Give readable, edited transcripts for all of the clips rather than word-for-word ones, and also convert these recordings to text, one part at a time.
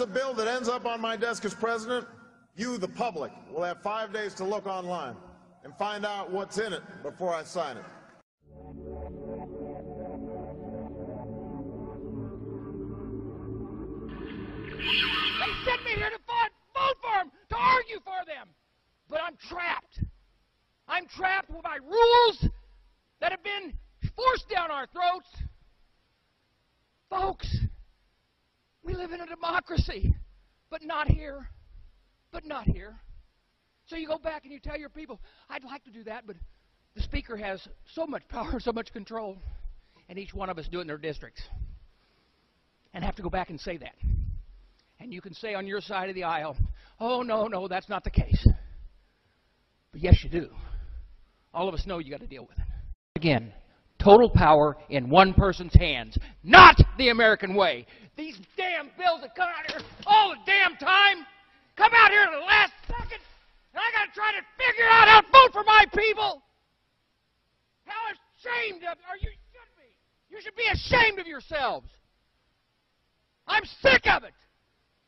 there's a bill that ends up on my desk as president, you, the public, will have 5 days to look online and find out what's in it before I sign it. They sent me here to vote for them, to argue for them. But I'm trapped. I'm trapped by rules that have been forced down our throats. Folks, we live in a democracy, but not here. But not here. So you go back and you tell your people, I'd like to do that, but the speaker has so much power, so much control, and each one of us do it in their districts. And have to go back and say that. And you can say on your side of the aisle, oh, no, that's not the case. But yes, you do. All of us know you got to deal with it. Again, total power in one person's hands, not the American way. These damn bills that come out here all the damn time come out here at the last second, and I got to try to figure out how to vote for my people. How ashamed of you should be. You should be ashamed of yourselves. I'm sick of it.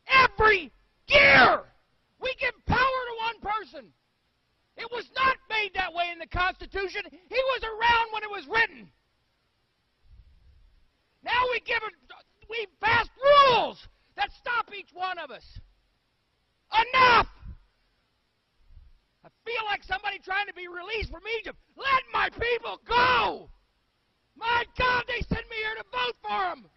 Every year we give power to one person. It was not made that way in the Constitution. He was around when it was written. Now we pass rules that stop each one of us. Enough! I feel like somebody trying to be released from Egypt. Let my people go! My God, they sent me here to vote for them!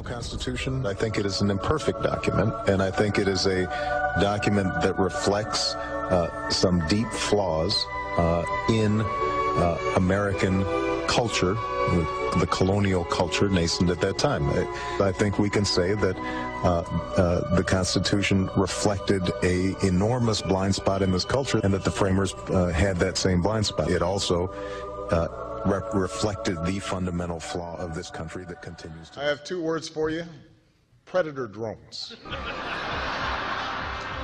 Constitution. I think it is an imperfect document, and I think it is a document that reflects some deep flaws in American culture, the colonial culture nascent at that time. I think we can say that the Constitution reflected an enormous blind spot in this culture, and that the framers had that same blind spot. It also reflected the fundamental flaw of this country that continues to. I have two words for you: predator drones.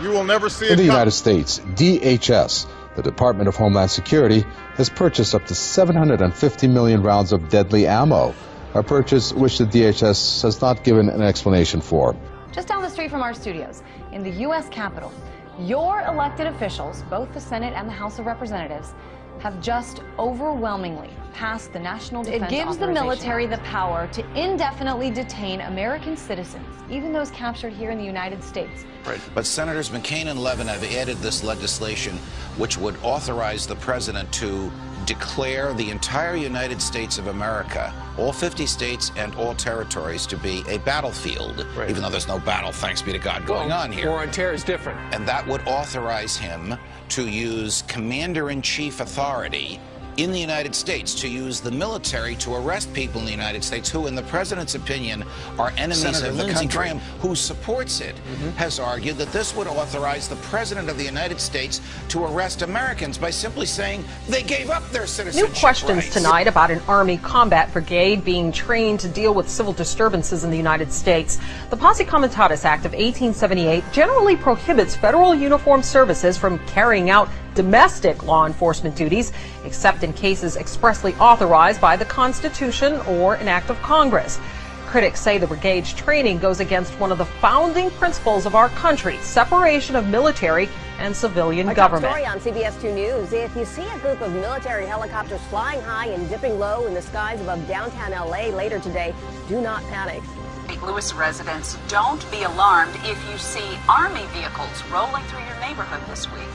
You will never see it. In the United States, DHS, the Department of Homeland Security, has purchased up to 750 million rounds of deadly ammo, a purchase which the DHS has not given an explanation for. Just down the street from our studios, in the U.S. Capitol, your elected officials, both the Senate and the House of Representatives, have just overwhelmingly passed the National Defense Authorization Act. It gives the military the power to indefinitely detain American citizens, even those captured here in the United States. Right. But Senators McCain and Levin have added this legislation which would authorize the president to declare the entire United States of America, all 50 states and all territories, to be a battlefield, right, even though there's no battle, thanks be to God, going on here. War on terror is different. And that would authorize him to use commander-in-chief authority in the United States, to use the military to arrest people in the United States who, in the president's opinion, are enemies of the country. Graham, who supports it, has argued that this would authorize the president of the United States to arrest Americans by simply saying they gave up their citizenship New questions rights tonight about an Army combat brigade being trained to deal with civil disturbances in the United States. The Posse Comitatus Act of 1878 generally prohibits federal uniformed services from carrying out domestic law enforcement duties, except in cases expressly authorized by the Constitution or an act of Congress. Critics say the brigade's training goes against one of the founding principles of our country, separation of military and civilian government. Story on CBS 2 News. If you see a group of military helicopters flying high and dipping low in the skies above downtown LA later today, do not panic. St. Louis residents, don't be alarmed if you see Army vehicles rolling through your neighborhood this week.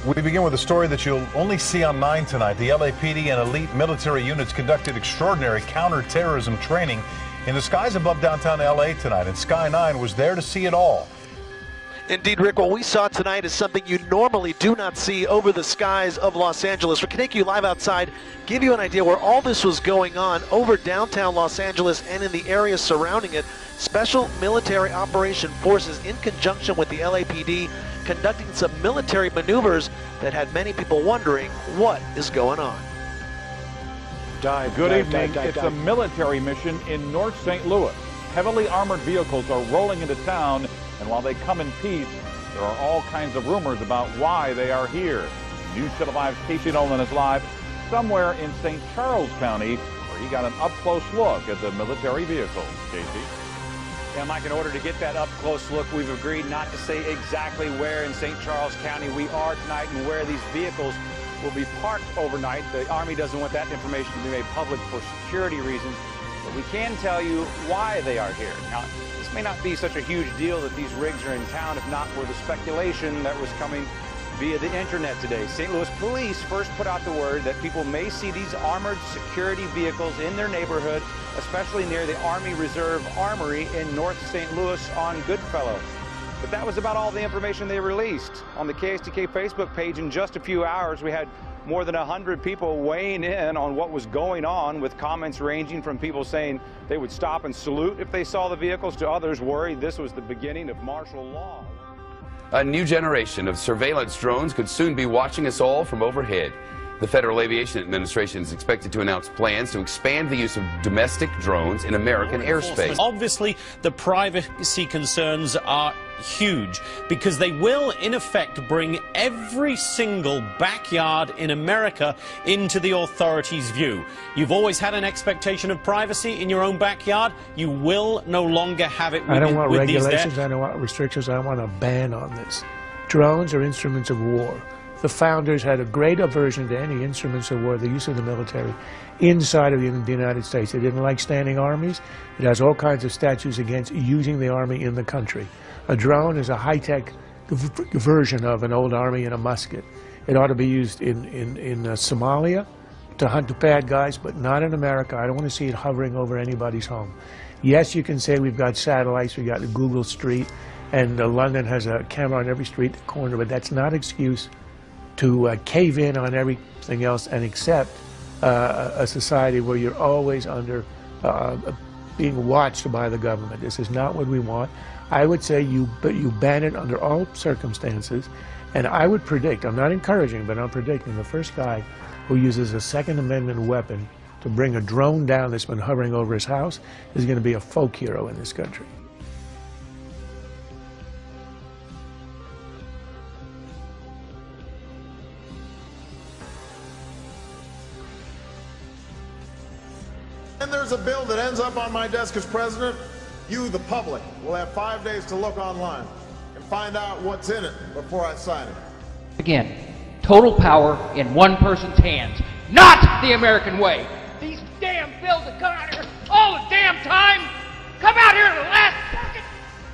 We begin with a story that you'll only see on 9 tonight. The LAPD and elite military units conducted extraordinary counterterrorism training in the skies above downtown LA tonight, and Sky 9 was there to see it all. Indeed, Rick, what we saw tonight is something you normally do not see over the skies of Los Angeles. We can take you live outside, give you an idea where all this was going on over downtown Los Angeles and in the area surrounding it. Special Military Operation Forces, in conjunction with the LAPD, conducting some military maneuvers that had many people wondering what is going on. Good evening. It's a military mission in North St. Louis. Heavily armored vehicles are rolling into town, and while they come in peace, there are all kinds of rumors about why they are here. News Channel 5's Casey Nolan is live somewhere in St. Charles County, where he got an up-close look at the military vehicles. Casey? Yeah, Mike, in order to get that up-close look, we've agreed not to say exactly where in St. Charles County we are tonight and where these vehicles will be parked overnight. The Army doesn't want that information to be made public for security reasons, but we can tell you why they are here. Now, this may not be such a huge deal that these rigs are in town, if not for the speculation that was coming via the internet today. St. Louis police first put out the word that people may see these armored security vehicles in their neighborhood, especially near the Army Reserve Armory in North St. Louis on Goodfellow. But that was about all the information they released. On the KSTK Facebook page, in just a few hours, we had more than 100 people weighing in on what was going on, with comments ranging from people saying they would stop and salute if they saw the vehicles, to others worried this was the beginning of martial law. A new generation of surveillance drones could soon be watching us all from overhead. The Federal Aviation Administration is expected to announce plans to expand the use of domestic drones in American airspace. Obviously, the privacy concerns are huge, because they will, in effect, bring every single backyard in America into the authorities' view. You've always had an expectation of privacy in your own backyard. You will no longer have it with I don't want with regulations, I don't want restrictions, I want a ban on this. Drones are instruments of war. The founders had a great aversion to any instruments of war, the use of the military, inside of the United States. They didn't like standing armies. It has all kinds of statutes against using the army in the country. A drone is a high-tech version of an old army and a musket. It ought to be used in Somalia, to hunt the bad guys, but not in America. I don't want to see it hovering over anybody's home. Yes, you can say we've got satellites, we've got Google Street, and London has a camera on every street corner, but that's not an excuse to cave in on everything else and accept a society where you're always under being watched by the government. This is not what we want. I would say you ban it under all circumstances, and I would predict, I'm not encouraging, but I'm predicting the first guy who uses a Second Amendment weapon to bring a drone down that's been hovering over his house is going to be a folk hero in this country. And there's a bill that ends up on my desk as president. You, the public, will have 5 days to look online and find out what's in it before I sign it. Again, total power in one person's hands, not the American way. These damn bills that come out here all the damn time come out here at the last second,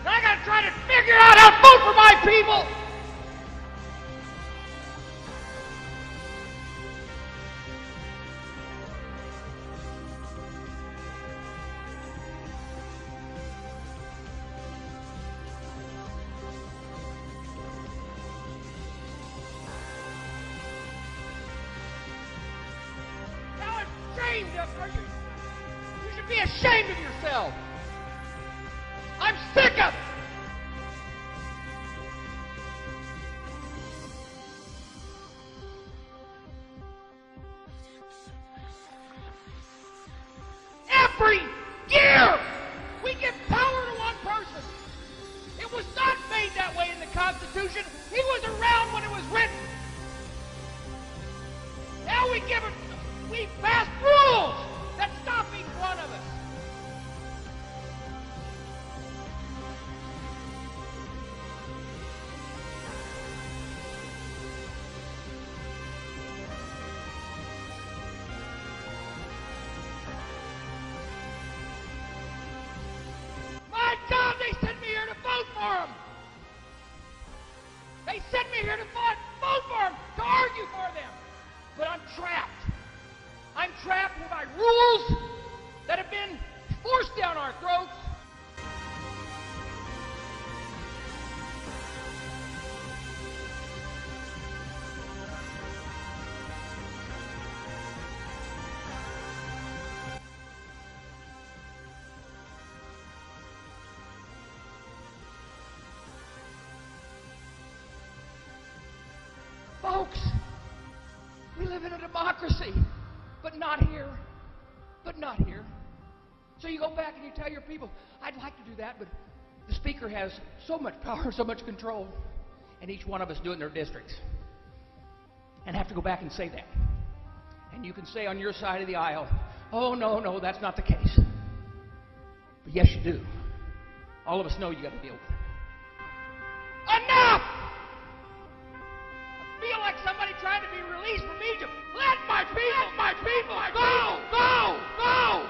and I gotta try to figure out how to vote for my people. You should be ashamed of yourself. I'm sick of it. Every year we give power to one person. It was not made that way in the Constitution. He was around when it was written. Now we give it. We pass rules that stop each one of us. My God, they sent me here to vote for them. They sent me here to vote for them, to argue for them. But I'm trapped. I'm trapped by rules that have been forced down our throats. Folks, we live in a democracy. But not here. But not here. So you go back and you tell your people, I'd like to do that, but the speaker has so much power, so much control, and each one of us do it in their districts. And have to go back and say that. And you can say on your side of the aisle, oh, no, that's not the case. But yes, you do. All of us know you got to deal with it. Enough! I feel like somebody trying to be released from Egypt. Let my people, go, go, go!